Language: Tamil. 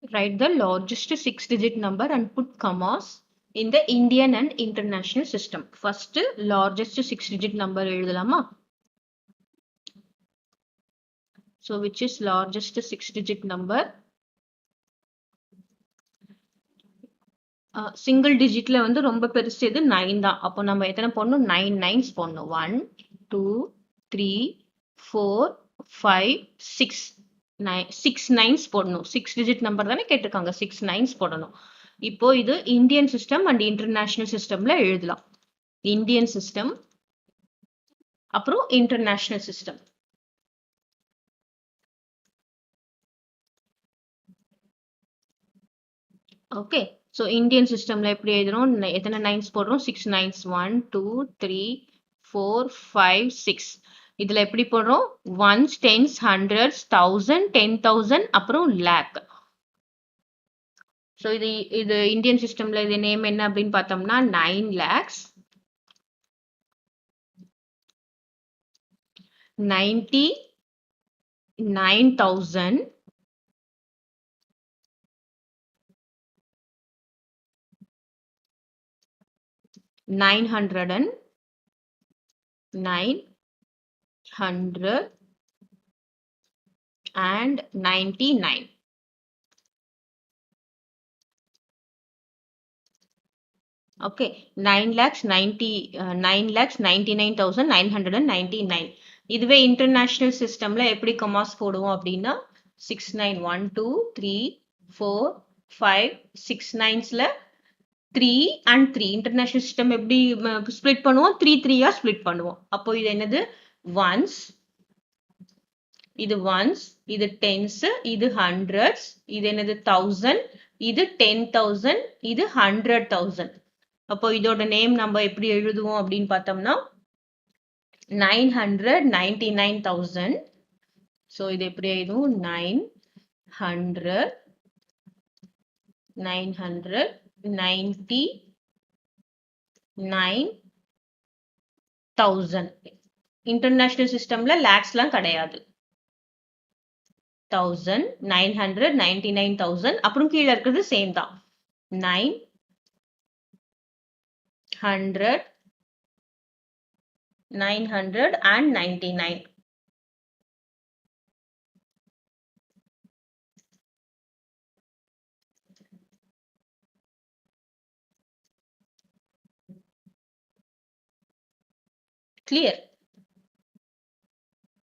Write the largest 6-digit number and put commas in the Indian and international system. First, largest 6-digit number எழுதலாமா? So, which is largest 6-digit number? Single digitல வந்து ரொம்ப பெருசு எது 9 தான். அப்போ நம்ம எத்தனை போடணும்? 9 nines போடணும். 1, 2, 3, 4, 5, 6. 6 nines போடணும். 6 digit நம்பர் தானே கேட்டிருக்காங்க. 6 nines போடணும். இப்போ இது இந்தியன் சிஸ்டம் அண்ட் இன்டர்நேஷனல் சிஸ்டம்ல எழுதலாம். இந்தியன் சிஸ்டம் அப்புறம் international system. Okay, so Indian சிஸ்டம்ல எப்படி எழுதுறோம்? எத்தனை நைன்ஸ் போடுறோம்? 6 nines. 1, 2, 3, 4, 5, 6. இதுல எப்படி போடுறோம்? ஒன்ஸ், டென்ஸ், ஹண்ட்ரட்ஸ், 1000, 10,000 அப்புறம் லேக். ஸோ இது இந்தியன் சிஸ்டம்ல இது நேம் என்ன அப்படின்னு பார்த்தோம்னா 9 lakhs 99,909 and 99. Okay, 9,99,999. இதுவே இன்டர்நேஷனல் சிஸ்டம்ல எப்படி கமாஸ் போடுவோம் அப்படின்னா 69123456 6 9ஸ்ல 3 and 3. இன்டர்நேஷனல் சிஸ்டம் எப்படி ஸ்ப்ளிட் பண்ணுவோம்? 3 3 ஸ்ப்ளிட் பண்ணுவோம். அப்போ இது என்னது? ஒன்ஸ், இது ஒன்ஸ், இது டென்ஸ், இது ஹண்ட்ரட்ஸ், இது என்னது 1000, இது 10,000, இது 100,000. அப்போ இதோட நேம் நம்ம எப்படி எழுதுவோம் அப்படின்னு பார்த்தோம்னா 999,000. ஸோ இது எப்படி எழுதுவோம்? 999,000. இன்டர்நேஷனல் சிஸ்டம்ல லேக்ஸ்லாம் கிடையாது. 1000, 999,000 அப்புறம் கீழே இருக்கிறது சேம் தான். 999. Clear?